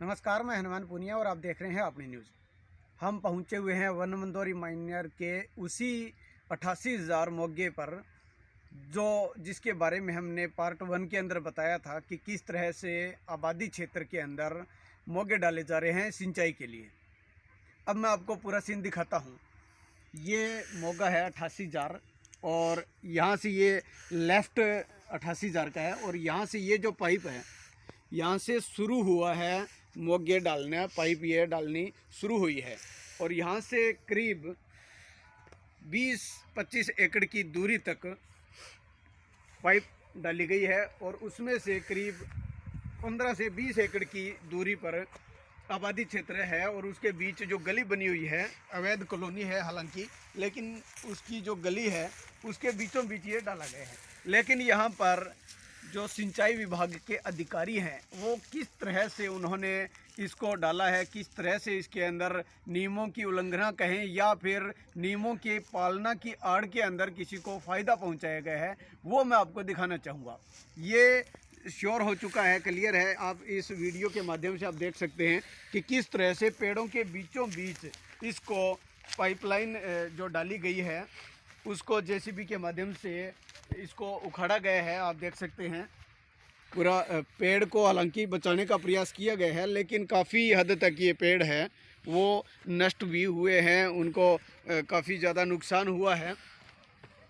नमस्कार, मैं हनुमान पुनिया और आप देख रहे हैं अपनी न्यूज़। हम पहुंचे हुए हैं वन मंदोरी माइनर के उसी 88,000 मोगे पर जिसके बारे में हमने पार्ट 1 के अंदर बताया था कि किस तरह से आबादी क्षेत्र के अंदर मोगे डाले जा रहे हैं सिंचाई के लिए। अब मैं आपको पूरा सीन दिखाता हूं। ये मोगा है 88,000 और यहाँ से ये लेफ़्ट 88,000 का है और यहाँ से ये जो पाइप है यहाँ से शुरू हुआ है मोगे डालना, पाइप ये डालनी शुरू हुई है और यहाँ से करीब 20-25 एकड़ की दूरी तक पाइप डाली गई है और उसमें से करीब 15 से 20 एकड़ की दूरी पर आबादी क्षेत्र है और उसके बीच जो गली बनी हुई है, अवैध कॉलोनी है हालांकि, लेकिन उसकी जो गली है उसके बीचों बीच ये डाला गया है। लेकिन यहाँ पर जो सिंचाई विभाग के अधिकारी हैं वो किस तरह से उन्होंने इसको डाला है, किस तरह से इसके अंदर नियमों की उल्लंघना कहें या फिर नियमों की पालना की आड़ के अंदर किसी को फ़ायदा पहुंचाया गया है, वो मैं आपको दिखाना चाहूँगा। ये श्योर हो चुका है, क्लियर है। आप इस वीडियो के माध्यम से आप देख सकते हैं कि किस तरह से पेड़ों के बीचों बीच इसको पाइपलाइन जो डाली गई है उसको जेसीबी के माध्यम से इसको उखाड़ा गया है। आप देख सकते हैं पूरा पेड़ को हालांकि बचाने का प्रयास किया गया है, लेकिन काफ़ी हद तक ये पेड़ है वो नष्ट भी हुए हैं, उनको काफ़ी ज़्यादा नुकसान हुआ है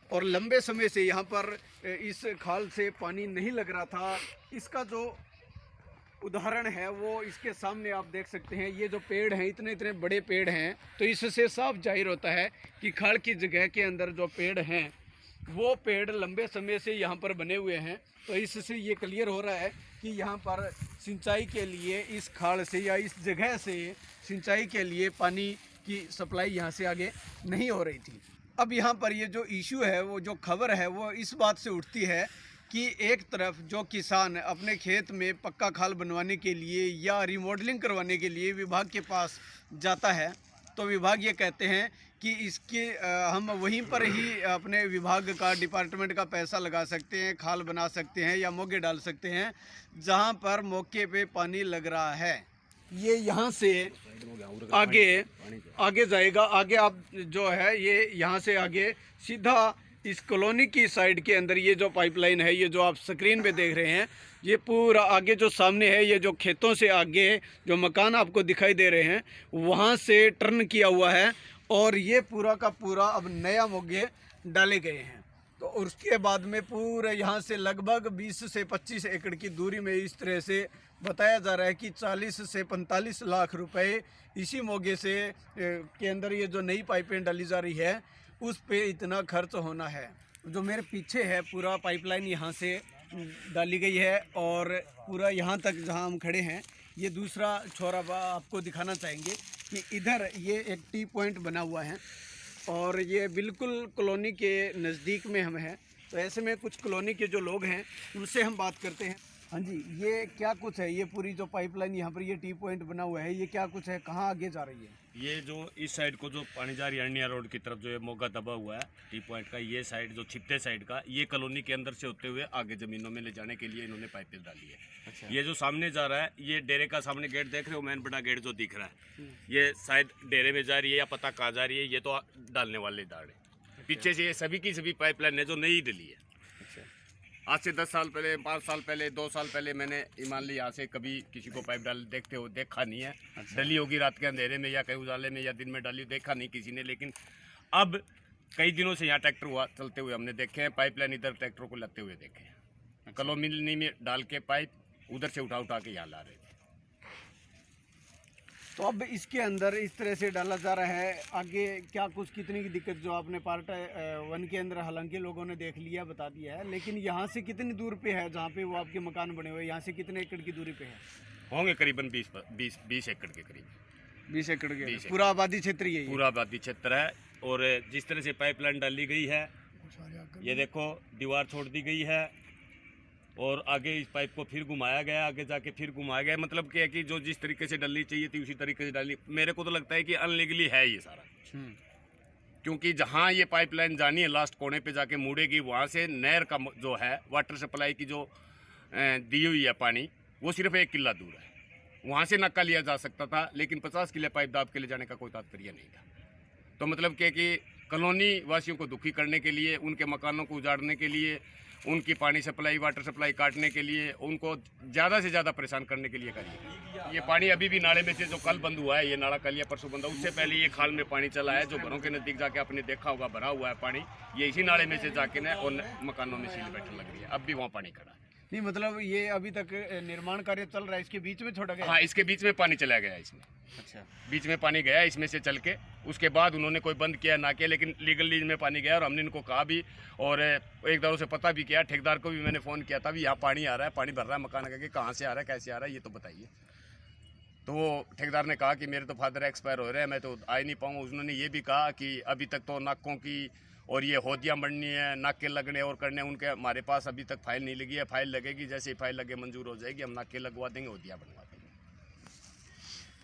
और लंबे समय से यहाँ पर इस खाल से पानी नहीं लग रहा था। इसका जो उदाहरण है वो इसके सामने आप देख सकते हैं। ये जो पेड़ हैं, इतने इतने बड़े पेड़ हैं, तो इससे साफ जाहिर होता है कि खाल की जगह के अंदर जो पेड़ हैं वो पेड़ लंबे समय से यहाँ पर बने हुए हैं। तो इससे ये क्लियर हो रहा है कि यहाँ पर सिंचाई के लिए इस खाल से या इस जगह से सिंचाई के लिए पानी की सप्लाई यहाँ से आगे नहीं हो रही थी। अब यहाँ पर ये जो इशू है, वो जो खबर है वो इस बात से उठती है कि एक तरफ जो किसान अपने खेत में पक्का खाल बनवाने के लिए या रिमॉडलिंग करवाने के लिए विभाग के पास जाता है तो विभाग ये कहते हैं कि इसके हम वहीं पर ही अपने विभाग का, डिपार्टमेंट का पैसा लगा सकते हैं, खाल बना सकते हैं या मोगे डाल सकते हैं जहां पर मौके पे पानी लग रहा है। ये यहाँ से आगे जाएगा। आगे आप जो है ये यहाँ से आगे सीधा इस कॉलोनी की साइड के अंदर ये जो पाइपलाइन है, ये जो आप स्क्रीन पे देख रहे हैं, ये पूरा आगे जो सामने है, ये जो खेतों से आगे जो मकान आपको दिखाई दे रहे हैं वहाँ से टर्न किया हुआ है और ये पूरा का पूरा अब नया मोगे डाले गए हैं। तो उसके बाद में पूरे यहाँ से लगभग 20 से 25 एकड़ की दूरी में इस तरह से बताया जा रहा है कि 40 से 45 लाख रुपए इसी मोगे से के अंदर ये जो नई पाइपें डाली जा रही है उस पे इतना खर्च होना है। जो मेरे पीछे है पूरा पाइपलाइन यहाँ से डाली गई है और पूरा यहाँ तक जहाँ हम खड़े हैं ये दूसरा छोरा आपको दिखाना चाहेंगे कि इधर ये एक टी पॉइंट बना हुआ है और ये बिल्कुल कॉलोनी के नज़दीक में हम हैं। तो ऐसे में कुछ कॉलोनी के जो लोग हैं उनसे हम बात करते हैं। हाँ जी, ये क्या कुछ है? ये पूरी जो पाइपलाइन यहाँ पर ये टी पॉइंट बना हुआ है, ये क्या कुछ है, कहाँ आगे जा रही है? ये जो इस साइड को जो पानी जा रही है अरनिया रोड की तरफ जो ये मोगा दबा हुआ है टी पॉइंट का, ये साइड जो छिपते साइड का, ये कॉलोनी के अंदर से होते हुए आगे ज़मीनों में ले जाने के लिए इन्होंने पाइपें डाली है। अच्छा। ये जो सामने जा रहा है, ये डेरे का सामने गेट देख रहे हो, मेन बड़ा गेट जो दिख रहा है, ये शायद डेरे में जा रही है या पता कहाँ जा रही है, ये तो डालने वाले दाड़े। पीछे से ये सभी की सभी पाइपलाइन है जो नई डली है। आज से 10 साल पहले, 5 साल पहले, 2 साल पहले मैंने ईमान ली यहाँ से कभी किसी को पाइप डाल देखते हो देखा नहीं है। अच्छा। डली होगी रात के अंधेरे में या कहीं उजाले में या दिन में डाली, देखा नहीं किसी ने। लेकिन अब कई दिनों से यहाँ ट्रैक्टर हुआ चलते हुए हमने देखे हैं, पाइपलाइन इधर ट्रैक्टर को लगते हुए देखे हैं। अच्छा। कॉलोनी में डाल के पाइप उधर से उठा के यहाँ ला रहे थे। तो अब इसके अंदर इस तरह से डाला जा रहा है, आगे क्या कुछ कितनी की दिक्कत जो आपने पार्ट 1 के अंदर हालांकि लोगों ने देख लिया, बता दिया है, लेकिन यहाँ से कितनी दूर पे है जहाँ पे वो आपके मकान बने हुए, यहाँ से कितने एकड़ की दूरी पे है? होंगे करीबन 20 एकड़ के करीब। 20 एकड़ के पूरा आबादी क्षेत्र ही है? पूरा आबादी क्षेत्र है। और जिस तरह से पाइपलाइन डाली गई है, ये देखो दीवार छोड़ दी गई है और आगे इस पाइप को फिर घुमाया गया, आगे जाके फिर घुमाया गया। मतलब क्या है कि जो जिस तरीके से डलनी चाहिए थी उसी तरीके से डाली। मेरे को तो लगता है कि अनलीगली है ये सारा, क्योंकि जहाँ ये पाइपलाइन जानी है लास्ट कोने पे जाके मुड़ेगी, वहाँ से नहर का जो है वाटर सप्लाई की जो दी हुई है पानी, वो सिर्फ 1 किला दूर है। वहाँ से नाका लिया जा सकता था, लेकिन 50 किलो पाइप दाब के ले जाने का कोई तात्पर्य नहीं था। तो मतलब कि कॉलोनी वासियों को दुखी करने के लिए, उनके मकानों को उजाड़ने के लिए, उनकी पानी सप्लाई, वाटर सप्लाई काटने के लिए, उनको ज़्यादा से ज़्यादा परेशान करने के लिए करिए। ये पानी अभी भी नाले में से जो कल बंद हुआ है, ये नाला कल या परसों बंद हुआ, उससे पहले ये खाल में पानी चला है, जो घरों के नज़दीक जाके आपने देखा होगा भरा हुआ है पानी, ये इसी नाले में से जाके न और मकानों में सील बैठने लग रही है। अब भी वहाँ पानी खड़ा है। नहीं, मतलब ये अभी तक निर्माण कार्य चल रहा है, इसके बीच में छोड़ा गया? हाँ, इसके बीच में पानी चला गया, इसमें अच्छा, बीच में पानी गया इसमें से चल के, उसके बाद उन्होंने कोई बंद किया ना किया, लेकिन लीगली में पानी गया। और हमने इनको कहा भी, और एक बार उसे पता भी किया, ठेकेदार को भी मैंने फ़ोन किया था भी यहाँ पानी आ रहा है, पानी भर रहा है मकान का, कहाँ से आ रहा है, कैसे आ रहा है, ये तो बताइए। तो वो ठेकेदार ने कहा कि मेरे तो फादर एक्सपायर हो रहे हैं, मैं तो आ ही नहीं पाऊँगा। उन्होंने ये भी कहा कि अभी तक तो नाकों की और ये होदियाँ बढ़नी है, नाके लगने और करने, उनके हमारे पास अभी तक फाइल नहीं लगी है। फाइल लगेगी, जैसे ही फाइल लगे मंजूर हो जाएगी, हम नाके लगवा देंगे, होदियाँ बनवा देंगे।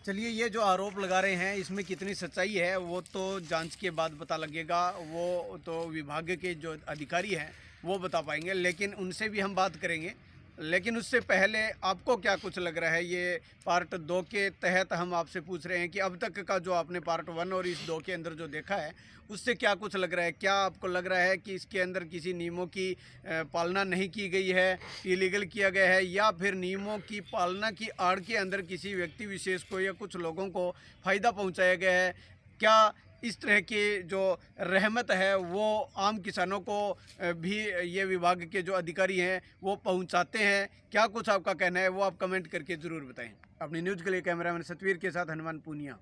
चलिए, ये जो आरोप लगा रहे हैं इसमें कितनी सच्चाई है वो तो जांच के बाद पता लगेगा, वो तो विभाग के जो अधिकारी हैं वो बता पाएंगे, लेकिन उनसे भी हम बात करेंगे। लेकिन उससे पहले आपको क्या कुछ लग रहा है, ये पार्ट 2 के तहत हम आपसे पूछ रहे हैं कि अब तक का जो आपने पार्ट 1 और इस 2 के अंदर जो देखा है उससे क्या कुछ लग रहा है? क्या आपको लग रहा है कि इसके अंदर किसी नियमों की पालना नहीं की गई है, इलीगल किया गया है, या फिर नियमों की पालना की आड़ के अंदर किसी व्यक्ति विशेष को या कुछ लोगों को फ़ायदा पहुंचाया गया है? क्या इस तरह की जो रहमत है वो आम किसानों को भी ये विभाग के जो अधिकारी हैं वो पहुंचाते हैं? क्या कुछ आपका कहना है वो आप कमेंट करके ज़रूर बताएं। अपनी न्यूज़ के लिए कैमरामैन सतवीर के साथ हनुमान पूनिया।